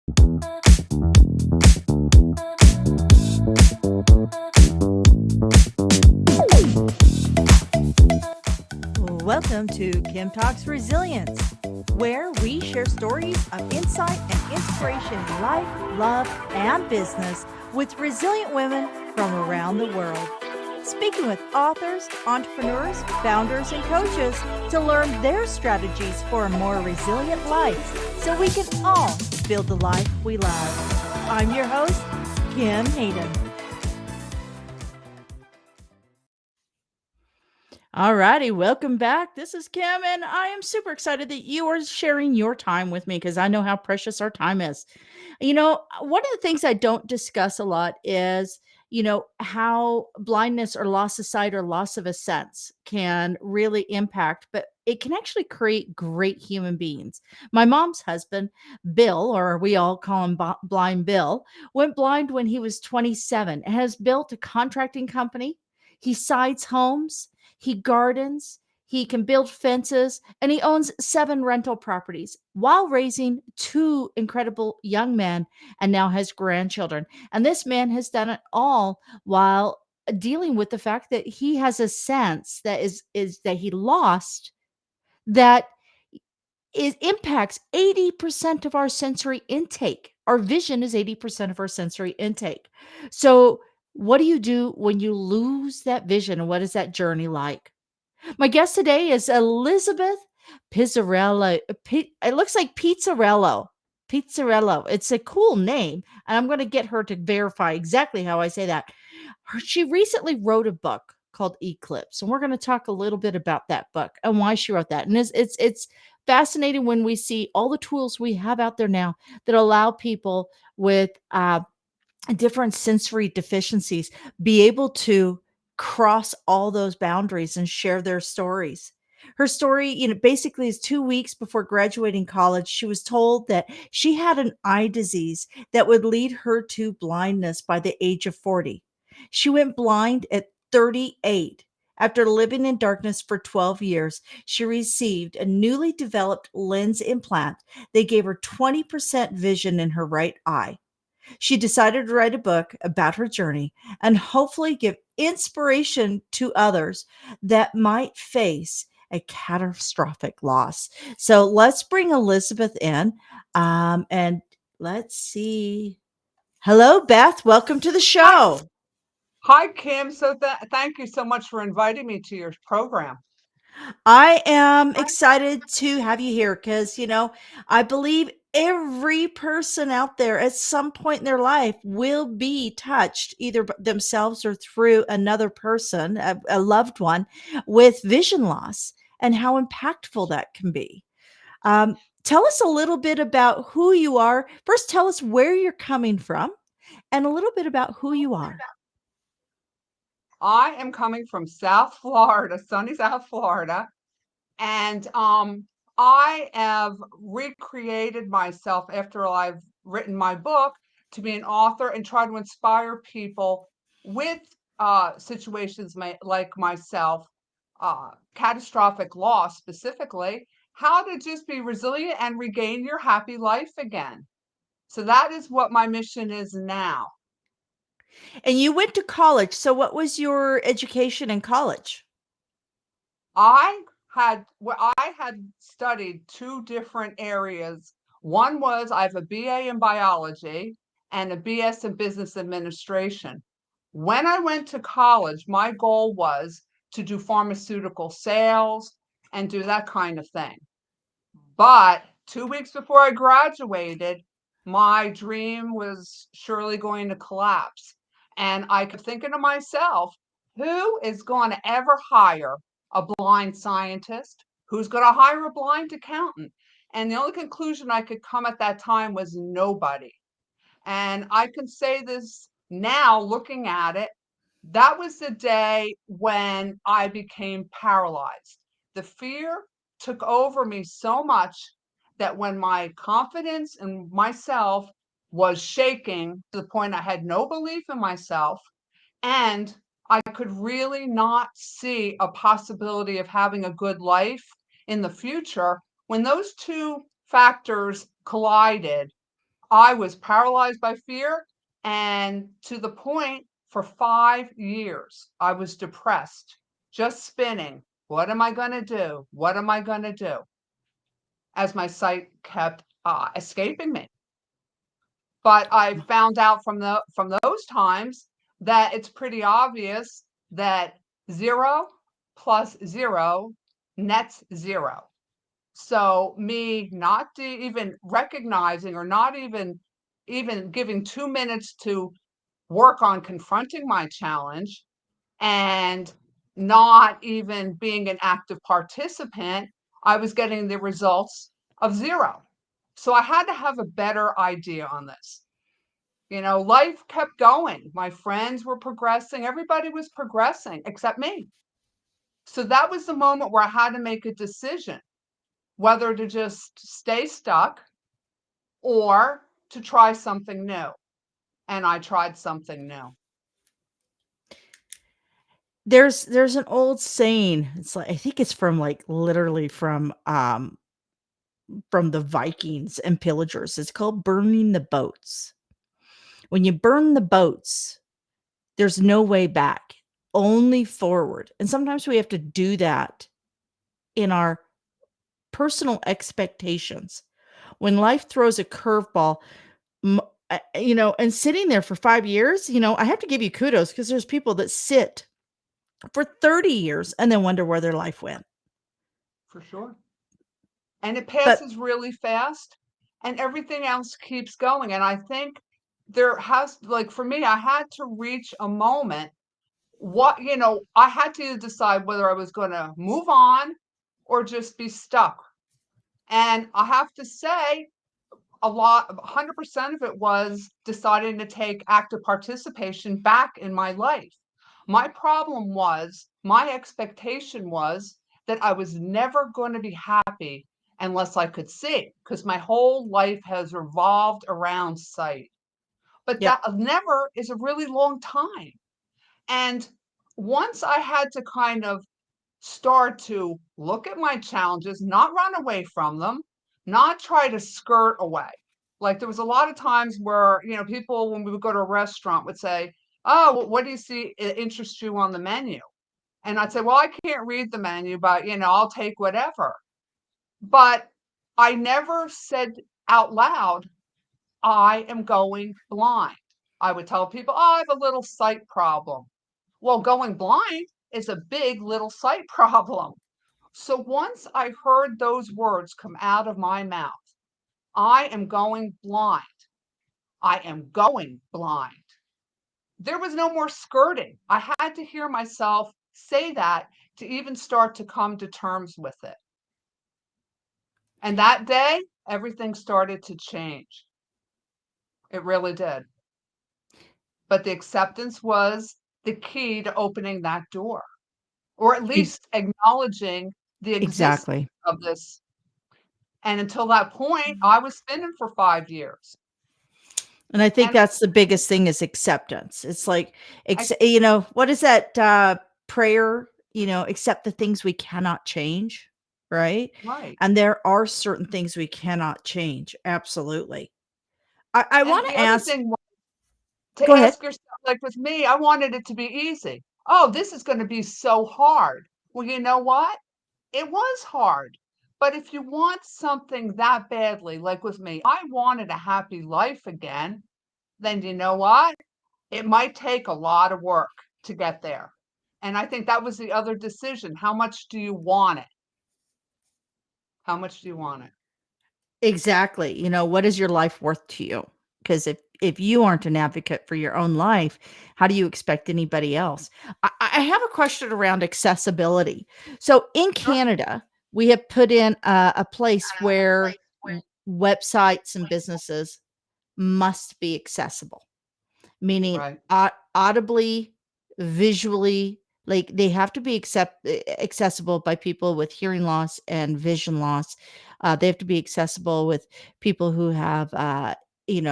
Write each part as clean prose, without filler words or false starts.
Welcome to Kim Talks Resilience, where we share stories of insight and inspiration in life, love, and business with resilient women from around the world. Speaking with authors, entrepreneurs, founders, and coaches to learn their strategies for a more resilient life so we can all build the life we love. I'm your host, Kim Hayden. All righty, welcome back. This is Kim, and I am super excited that you are sharing your time with me because I know how precious our time is. One of the things I don't discuss a lot is, how blindness or loss of sight or loss of a sense can really impact, but it can actually create great human beings. My mom's husband, Bill, or we all call him Blind Bill, went blind when he was 27 and has built a contracting company. He sides homes, he gardens, he can build fences, and he owns 7 rental properties while raising 2 incredible young men and now has grandchildren. And this man has done it all while dealing with the fact that he has a sense that is that he lost that it impacts 80% of our sensory intake. Our vision is 80% of our sensory intake. So, what do you do when you lose that vision? And what is that journey like? My guest today is Elizabeth Pizzarello. It looks like Pizzarello. Pizzarello. It's a cool name, and I'm going to get her to verify exactly how I say that. She recently wrote a book called Eclipse, and we're going to talk a little bit about that book and why she wrote that. And it's fascinating when we see all the tools we have out there now that allow people with different sensory deficiencies be able to cross all those boundaries and share their stories. Her story, basically is 2 weeks before graduating college. She was told that she had an eye disease that would lead her to blindness by the age of 40. She went blind at 38. After living in darkness for 12 years, she received a newly developed lens implant. They gave her 20% vision in her right eye. She decided to write a book about her journey and hopefully give inspiration to others that might face a catastrophic loss. So let's bring Elizabeth in, and let's see. Hello, Beth. Welcome to the Hi, show. hi, Kim. Thank you so much for inviting me to your program. I am excited to have you here because, I believe every person out there at some point in their life will be touched either themselves or through another person, a loved one with vision loss and how impactful that can be. Um, Tell us a little bit about who you are. First, tell us where you're coming from and a little bit about who you are. I am coming from South Florida, sunny South Florida, and I have recreated myself after I've written my book to be an author and try to inspire people with situations like myself, catastrophic loss specifically, how to just be resilient and regain your happy life again. So that is what my mission is now. And you went to college. So, what was your education in college? I had studied 2 different areas. One was I have a BA in biology and a BS in business administration. When I went to college, my goal was to do pharmaceutical sales and do that kind of thing. But 2 weeks before I graduated, my dream was surely going to collapse. And I kept thinking to myself, who is going to ever hire a blind scientist? Who's going to hire a blind accountant? And the only conclusion I could come at that time was nobody. And I can say this now, looking at it, that was the day when I became paralyzed. The fear took over me so much that when my confidence in myself was shaking to the point I had no belief in myself, and I could really not see a possibility of having a good life in the future, when those 2 factors collided, I was paralyzed by fear, and to the point for 5 years, I was depressed, just spinning. What am I going to do? What am I going to do? As my sight kept escaping me. But I found out from those times that it's pretty obvious that 0 plus 0 nets 0. So me not even recognizing or not even giving 2 minutes to work on confronting my challenge and not even being an active participant, I was getting the results of 0. So I had to have a better idea on this. Life kept going. My friends were progressing. Everybody was progressing except me. So that was the moment where I had to make a decision whether to just stay stuck or to try something new. And I tried something new. There's an old saying. It's like I think it's from like literally from the Vikings and pillagers. It's called burning the boats. When you burn the boats, there's no way back, only forward. And sometimes we have to do that in our personal expectations. When life throws a curveball, and sitting there for 5 years, I have to give you kudos because there's people that sit for 30 years and then wonder where their life went. For sure. And it But passes really fast and everything else keeps going. And I think there has, like for me, I had to reach a moment. I had to decide whether I was going to move on or just be stuck. And I have to say, 100% of it was deciding to take active participation back in my life. My problem was, my expectation was that I was never going to be happy unless I could see, because my whole life has revolved around sight. But yep, that never is a really long time. And once I had to kind of start to look at my challenges, not run away from them, not try to skirt away. Like there was a lot of times where, people, when we would go to a restaurant, would say, "Oh, what do you see interests you on the menu?" And I'd say, "Well, I can't read the menu, but, I'll take whatever." But I never said out loud, "I am going blind." I would tell people, "Oh, I have a little sight problem." Well, going blind is a big little sight problem. So once I heard those words come out of my mouth, "I am going blind. I am going blind." There was no more skirting. I had to hear myself say that to even start to come to terms with it. And that day, everything started to change. It really did. But the acceptance was the key to opening that door, or at ex- least acknowledging the existence exactly. of this. And until that point, I was spinning for 5 years. And I think And that's the biggest thing is acceptance. It's like, I, what is that prayer? Accept the things we cannot change, right? right. And there are certain things we cannot change. Absolutely. I And want the to other ask, thing was to go ahead. ask yourself, like with me, I wanted it to be easy. Oh, this is going to be so hard. Well, you know what? It was hard. But if you want something that badly, like with me, I wanted a happy life again, then you know what? It might take a lot of work to get there. And I think that was the other decision. How much do you want it? How much do you want it? Exactly. What is your life worth to you? Because if you aren't an advocate for your own life, how do you expect anybody else? I have a question around accessibility. So in Sure. Canada, we have put in a place where websites and businesses must be accessible, meaning Right. audibly, visually, like they have to be accessible by people with hearing loss and vision loss. They have to be accessible with people who have, who are in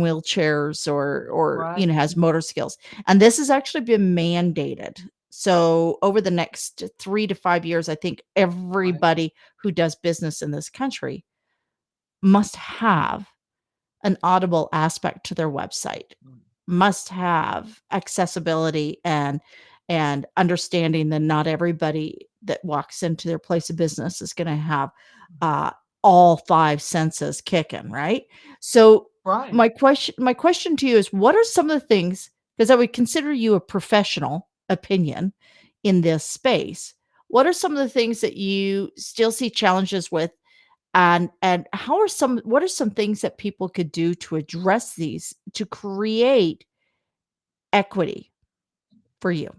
wheelchairs or Right. has motor skills. And this has actually been mandated. So over the next 3 to 5 years, I think Right. everybody who does business in this country must have an audible aspect to their website, must have accessibility and understanding that not everybody that walks into their place of business is going to have uh, all five senses kicking, right? So Right. my question to you is, what are some of the things, because I would consider you a professional opinion in this space, what are some of the things that you still see challenges with, and how are some what are some things that people could do to address these to create equity for you?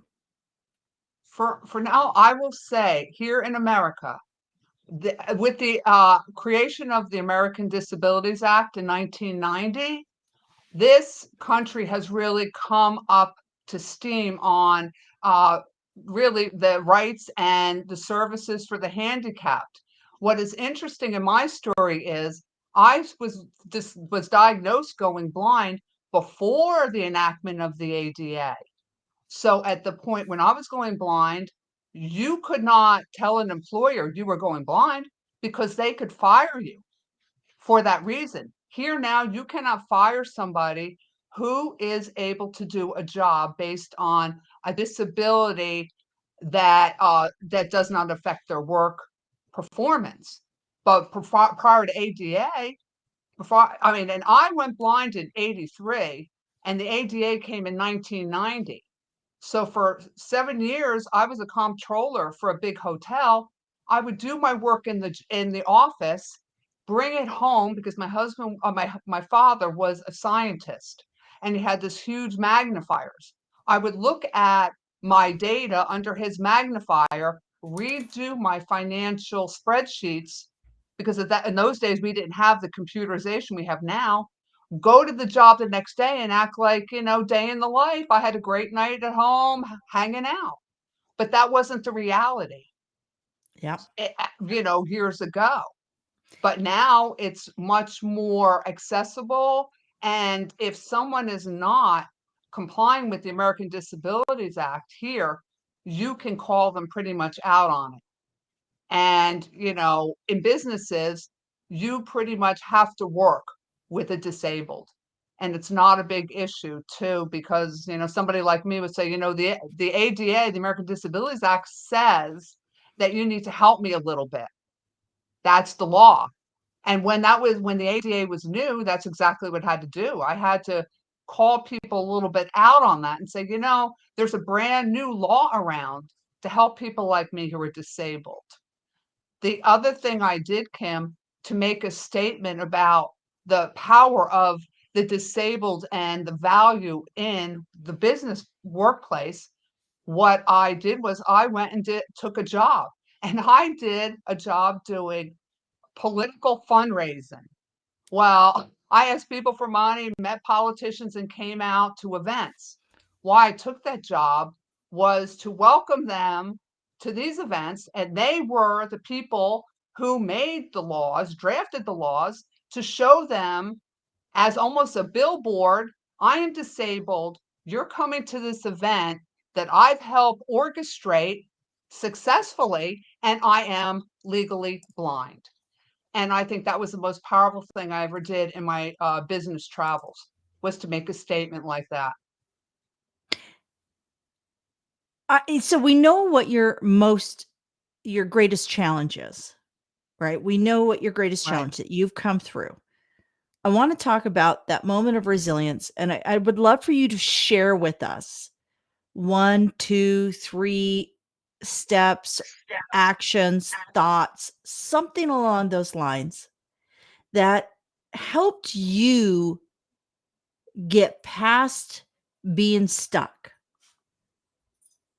For now, I will say here in America, with the creation of the American Disabilities Act in 1990, this country has really come up to steam on uh, really the rights and the services for the handicapped. What is interesting in my story is I was diagnosed going blind before the enactment of the ADA. So at the point when I was going blind, you could not tell an employer you were going blind because they could fire you for that reason. Here now, you cannot fire somebody who is able to do a job based on a disability that does not affect their work performance. But prior to ADA, and I went blind in '83, and the ADA came in 1990. So for 7 years, I was a comptroller for a big hotel. I would do my work in the office, bring it home because my husband, my father was a scientist, and he had this huge magnifiers. I would look at my data under his magnifier, redo my financial spreadsheets because of that. In those days, we didn't have the computerization we have now, go to the job the next day and act like, day in the life. I had a great night at home hanging out. But that wasn't the reality, Yeah. years ago. But now it's much more accessible. And if someone is not complying with the American Disabilities Act here, you can call them pretty much out on it. And, in businesses, you pretty much have to work with a disabled. And it's not a big issue too, because, somebody like me would say, the ADA, the American Disabilities Act says that you need to help me a little bit. That's the law. And when the ADA was new, that's exactly what I had to do. I had to call people a little bit out on that and say, there's a brand new law around to help people like me who are disabled. The other thing I did, Kim, to make a statement about the power of the disabled and the value in the business workplace, what I did was I went and took a job. And I did a job doing political fundraising. Well, I asked people for money, met politicians, and came out to events. Why I took that job was to welcome them to these events, and they were the people who made the laws, drafted the laws, to show them as almost a billboard. I am disabled. You're coming to this event that I've helped orchestrate successfully, and I am legally blind. And I think that was the most powerful thing I ever did in my business travels, was to make a statement like that. So we know what your greatest challenge is, right? We know what your greatest Right. challenge that you've come through. I want to talk about that moment of resilience, and I would love for you to share with us one, two, three steps, actions, thoughts, something along those lines that helped you get past being stuck.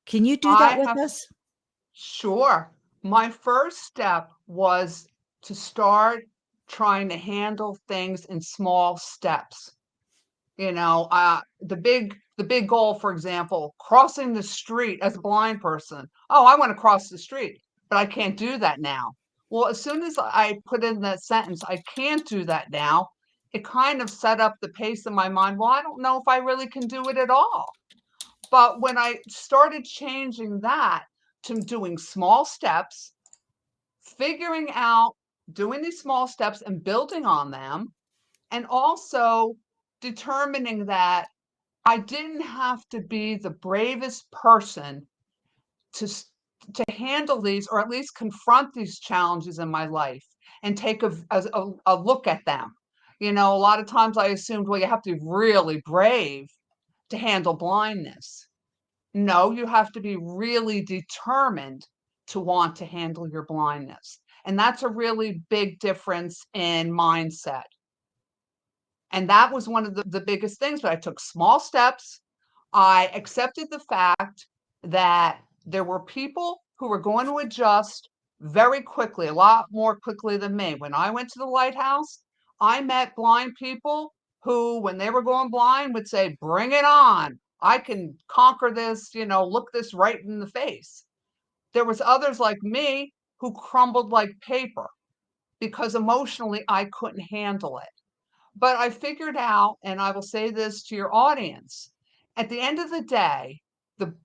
Can you do that I with have, us? sure. My first step was to start trying to handle things in small steps. The big goal, for example, crossing the street as a blind person. Oh, I want to cross the street, but I can't do that now. Well, as soon as I put in that sentence, I can't do that now, it kind of set up the pace in my mind. Well, I don't know if I really can do it at all. But when I started changing that to doing small steps, figuring out, doing these small steps and building on them, And also determining that I didn't have to be the bravest person to to handle these, or at least confront these challenges in my life and take a look at them. You know, a lot of times I assumed, well, you have to be really brave to handle blindness. No, you have to be really determined to want to handle your blindness. And that's a really big difference in mindset. And that was one of the biggest things. But I took small steps. I accepted the fact that there were people who were going to adjust very quickly, a lot more quickly than me. When I went to the lighthouse, I met blind people who, when they were going blind, would say, "Bring it on. I can conquer this, you know, look this right in the face." There was others like me who crumbled like paper because emotionally I couldn't handle it. But I figured out, and I will say this to your audience, at the end of the day,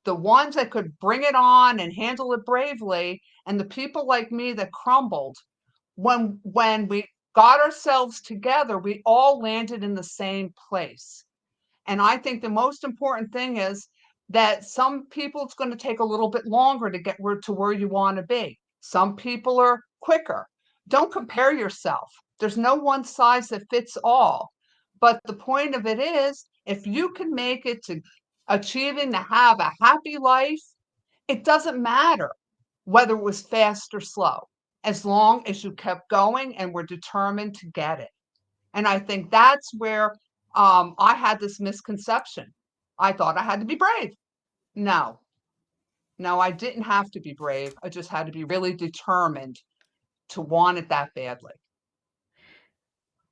the ones that could bring it on and handle it bravely, and the people like me that crumbled, when we got ourselves together, we all landed in the same place. And I think the most important thing is that some people it's going to take a little bit longer to get to where you want to be. Some people are quicker. Don't compare yourself. There's no one size that fits all. But the point of it is, if you can make it to achieving to have a happy life, it doesn't matter whether it was fast or slow, as long as you kept going and were determined to get it. And I think that's where I had this misconception. I thought I had to be brave. No, no, I didn't have to be brave. I just had to be really determined to want it that badly.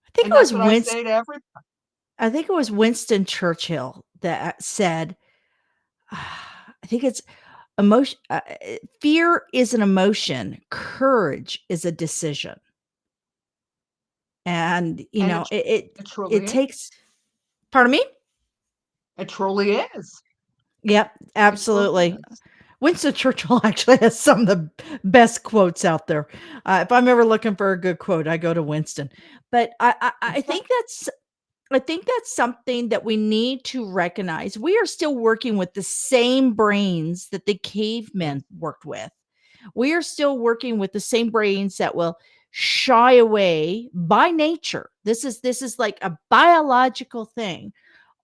I think And it that's was what I Winston say to everybody. I think it was Winston Churchill that said, I think it's fear is an emotion, courage is a decision. And, you And know, it it truly is. takes pardon me? It truly is. Yep, It truly absolutely. is. Winston Churchill actually has some of the best quotes out there. If I'm ever looking for a good quote, I go to Winston. But I think that's something that we need to recognize. We are still working with the same brains that the Yes. cavemen worked with. We are still working with the same brains that will shy away by nature. This is like a biological thing.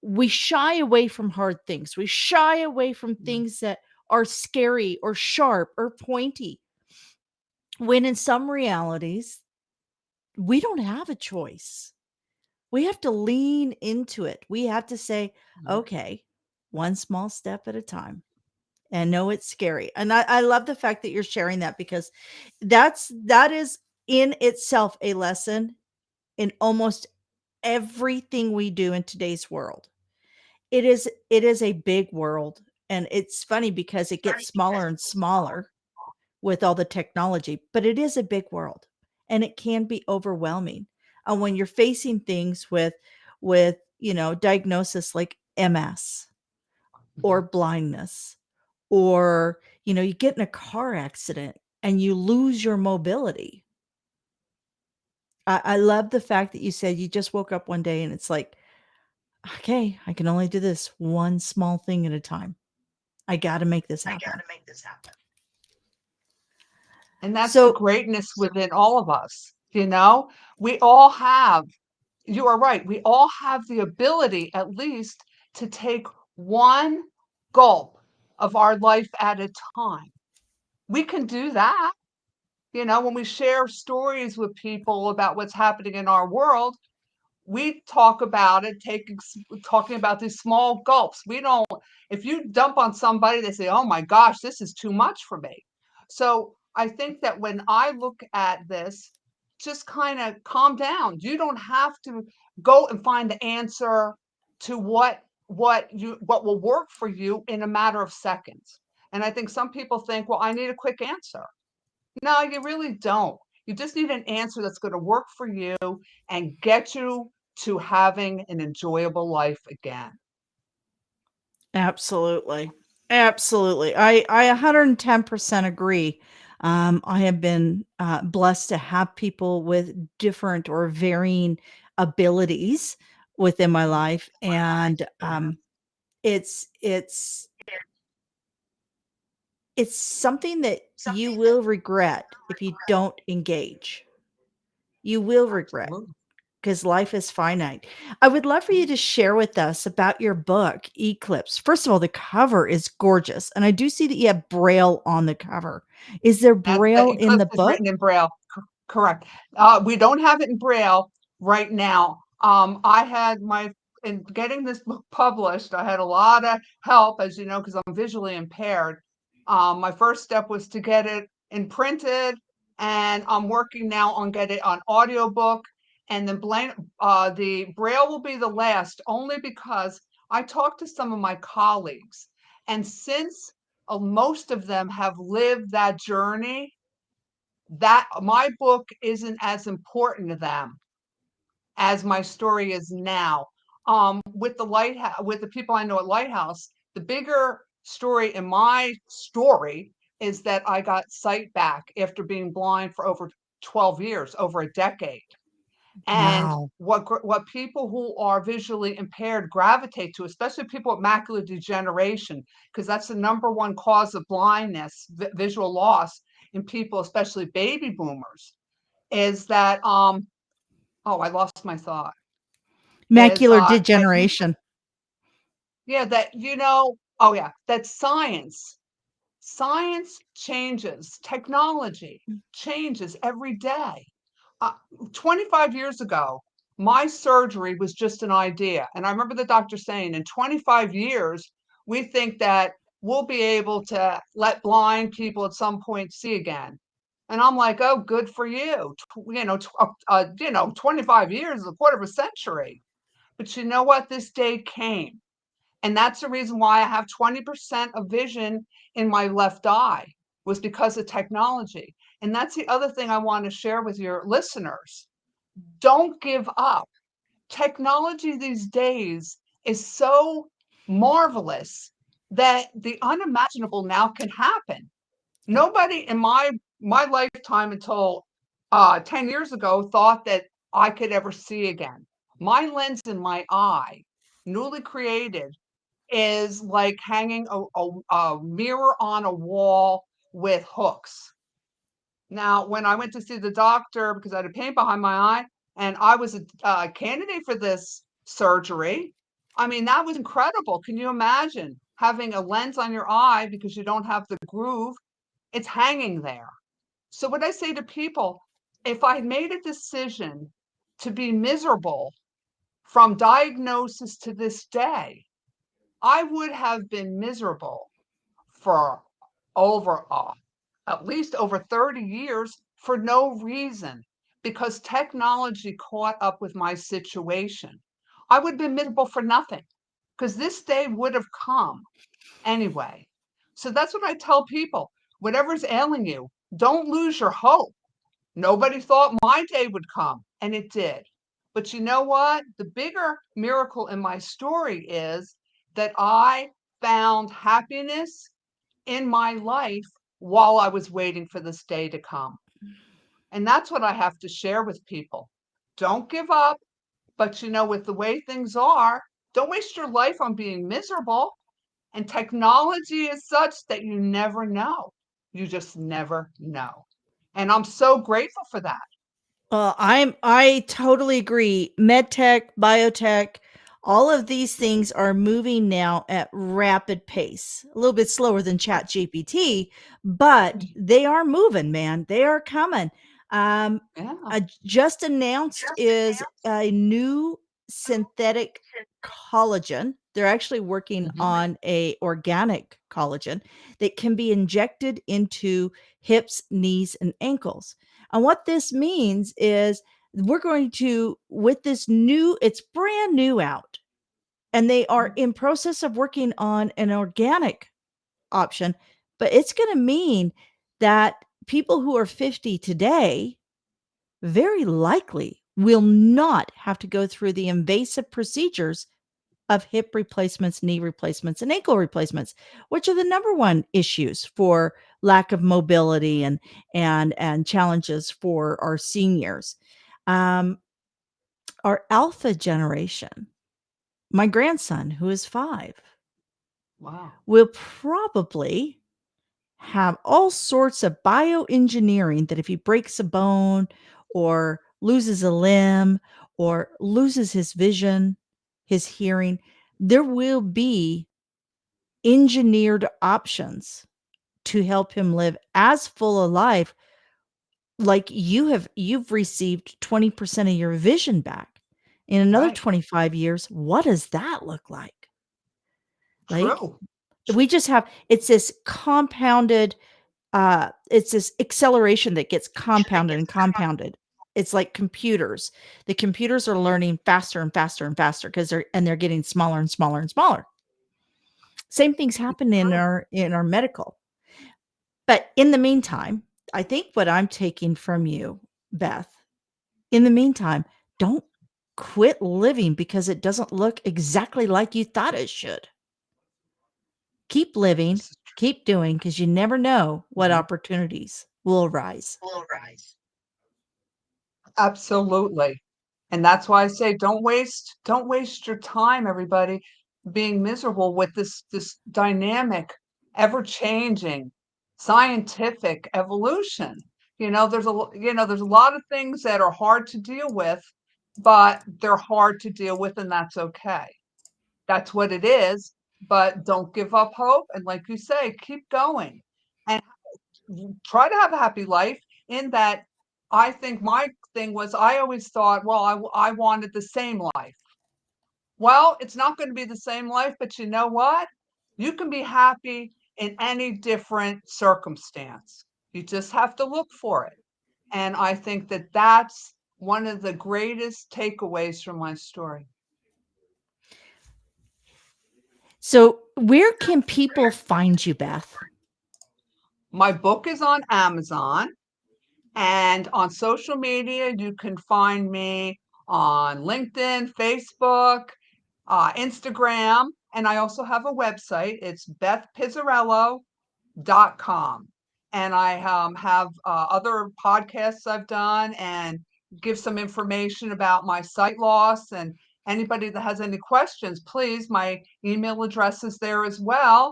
We shy away from hard things. We shy away from Mm, things that are scary or sharp or pointy. When in some realities, we don't have a choice. We have to lean into it. We have to say, mm, okay, one small step at a time. And know it's scary. And I love the fact that you're sharing that because that is in itself a lesson in almost everything we do in today's world. It is a big world. And it's funny because it gets smaller and smaller with all the technology, but it is a big world and it can be overwhelming. And when you're facing things with, diagnosis like MS or mhm. blindness, or, you get in a car accident and you lose your mobility. I love the fact that you said you just woke up one day and it's like, okay, I can only do this one small thing at a time. I got to make this happen. And that's the So, greatness within all of us. You know, we all have, you are right, we all have the ability at least to take one gulp of our life at a time. We can do that. You know, when we share stories with people about what's happening in our world, we talk about it, talking about these small gulps. We don't, if you dump on somebody, they say, oh my gosh, this is too much for me. So I think that when I look at this, just kind of calm down. You don't have to go and find the answer to what will work for you in a matter of seconds. And I think some people think, well, I need a quick answer. No, you really don't. You just need an answer that's going to work for you and get you to having an enjoyable life again. absolutely. Absolutely. I 110% agree. I have been blessed to have people with different or varying abilities within my life, and it's it's it's something that you will regret if you don't engage. You will regret Absolutely. because life is finite. I would love for you to share with us about your book, Eclipse. First of all, the cover is gorgeous, and I do see that you have Braille on the cover. Is there That's the Braille in Eclipse the is book? written in Braille. Correct. We don't have it in Braille right now. I had my in getting this book published, I had a lot of help, as you know, because I'm visually impaired. My first step was to get it in printed, and I'm working now on get it on audiobook. And then the Braille will be the last, only because I talked to some of my colleagues, and since most of them have lived that journey, that my book isn't as important to them as my story is now. With the lighthouse, with the people I know at Lighthouse, the bigger story in my story is that I got sight back after being blind for over 12 years, over a decade. And Wow. what people who are visually impaired gravitate to, especially people with macular degeneration, because that's the number one cause of blindness, visual loss in people, especially baby boomers, is that oh, I lost my thought. Is Macular that degeneration. yeah, that oh yeah, that science changes, technology changes every day. uh, 25 years ago, my surgery was just an idea. And I remember the doctor saying, in 25 years, we think that we'll be able to let blind people at some point see again. And I'm like, oh, good for you. 25 years is a quarter of a century. But you know what? This day came. And that's the reason why I have 20% of vision in my left eye, was because of technology. And that's the other thing I want to share with your listeners. Don't give up. Technology these days is so marvelous that the unimaginable now can happen. Nobody in my lifetime until 10 years ago thought that I could ever see again. My lens in my eye, newly created, is like hanging a mirror on a wall with hooks. Now, when I went to see the doctor because I had a pain behind my eye and I was a candidate for this surgery, I mean, that was incredible. Can you imagine having a lens on your eye because you don't have the groove? It's hanging there. So, what I say to people, if I made a decision to be miserable from diagnosis to this day, I would have been miserable for over at least over 30 years for no reason, because technology caught up with my situation. I would have been miserable for nothing because this day would have come anyway. So that's what I tell people. Whatever's ailing you, don't lose your hope. Nobody thought my day would come, and it did. But you know what? The bigger miracle in my story is that I found happiness in my life while I was waiting for this day to come. And that's what I have to share with people. Don't give up, but with the way things are, don't waste your life on being miserable. And technology is such that you never know. You just never know. And I'm so grateful for that. I totally agree. Medtech, biotech, all of these things are moving now at rapid pace. A little bit slower than Chat GPT, but they are moving, man. They are coming. Um, Yeah. just announced is a new synthetic collagen. They're actually working Mhm. on a organic collagen that can be injected into hips, knees, and ankles. And what this means is we're going to, with this new, it's brand new out, and they are in process of working on an organic option, but it's going to mean that people who are 50 today very likely will not have to go through the invasive procedures of hip replacements, knee replacements, and ankle replacements, which are the number one issues for lack of mobility and challenges for our seniors. Um, our alpha generation, my grandson, who is 5, Wow. will probably have all sorts of bioengineering that if he breaks a bone or loses a limb or loses his vision, his hearing, there will be engineered options to help him live as full a life like you've received 20% of your vision back. In another Right. 25 years, what does that look like? Like True. we just have it's this compounded it's this acceleration that gets compounded and compounded. It's like computers. The computers are learning faster and faster and faster because they're getting smaller and smaller and smaller. Same things happen True. in our medical. But in the meantime, I think what I'm taking from you, Beth, in the meantime, don't quit living because it doesn't look exactly like you thought it should. Keep living, This is keep doing because you never know what true. opportunities will arise. Absolutely. And that's why I say don't waste your time, everybody, being miserable with this dynamic, ever-changing, scientific evolution. There's a lot of things that are hard to deal with, but they're hard to deal with, and that's okay. That's what it is. But don't give up hope. And like you say, keep going. And try to have a happy life in that. I think my thing was I always thought, well, I wanted the same life. Well, it's not going to be the same life, but you know what? You can be happy in any different circumstance. You just have to look for it. And I think that that's one of the greatest takeaways from my story. So, where can people find you, Beth? My book is on Amazon. And on social media, you can find me on LinkedIn, Facebook, Instagram, and I also have a website. It's bethpizzarello.com. And I have other podcasts I've done and give some information about my sight loss. And anybody that has any questions, please, my email address is there as well.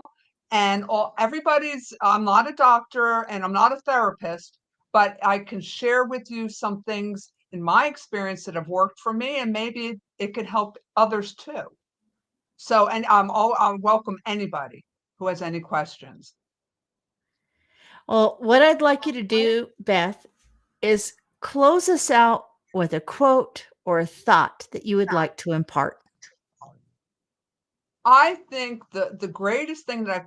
And I'm not a doctor and I'm not a therapist, but I can share with you some things in my experience that have worked for me, and maybe it could help others too. So, and I welcome anybody who has any questions. Well, what I'd like you to do, Beth, is close us out with a quote or a thought that you would like to impart. I think the greatest thing that I've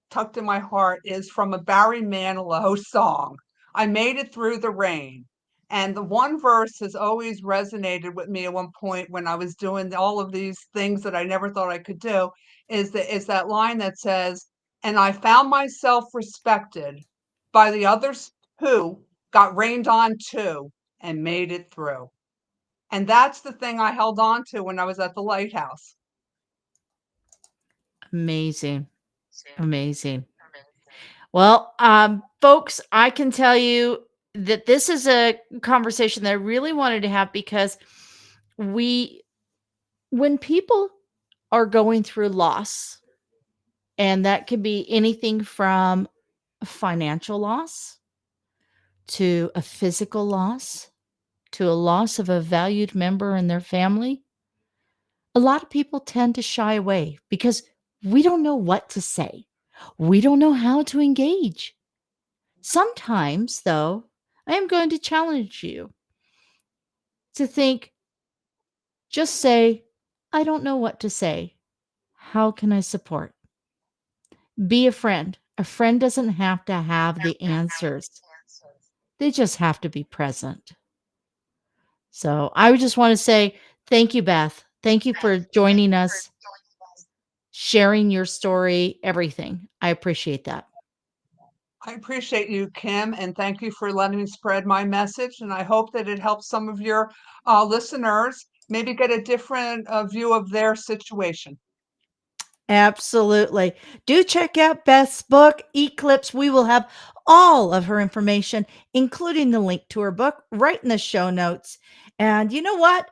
tucked in my heart is from a Barry Manilow song. I made it through the rain. And the one verse has always resonated with me at one point when I was doing all of these things that I never thought I could do, is that line that says, and I found myself respected by the others who got rained on too and made it through. And that's the thing I held on to when I was at the lighthouse. Amazing. Amazing. Well, folks, I can tell you that this is a conversation that I really wanted to have because we, when people are going through loss, and that could be anything from a financial loss to a physical loss to a loss of a valued member in their family, a lot of people tend to shy away because we don't know what to say. We don't know how to engage. Sometimes, though, I am going to challenge you to think, just say, I don't know what to say. How can I support? Be a friend. A friend doesn't have to have the answers, they just have to be present. So I would just want to say thank you, Beth. Thank you for joining us, sharing your story, everything. I appreciate that. I appreciate you, Kim, and thank you for letting me spread my message. And I hope that it helps some of your listeners maybe get a different view of their situation. Absolutely. Do check out Beth's book, Eclipse. We will have all of her information, including the link to her book, right in the show notes. And you know what?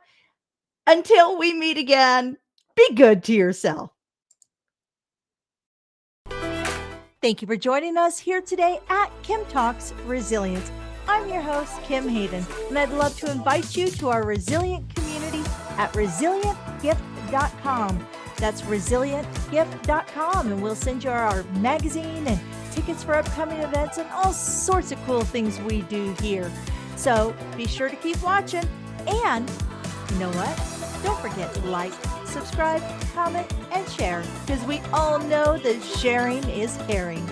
Until we meet again, be good to yourself. Thank you for joining us here today at Kim Talks Resilience. I'm your host, Kim Hayden, and I'd love to invite you to our resilient community at resilientgift.com. That's resilientgift.com, and we'll send you our magazine and tickets for upcoming events and all sorts of cool things we do here. So be sure to keep watching, and you know what? Don't forget to like, subscribe, comment, and share, because we all know that sharing is caring.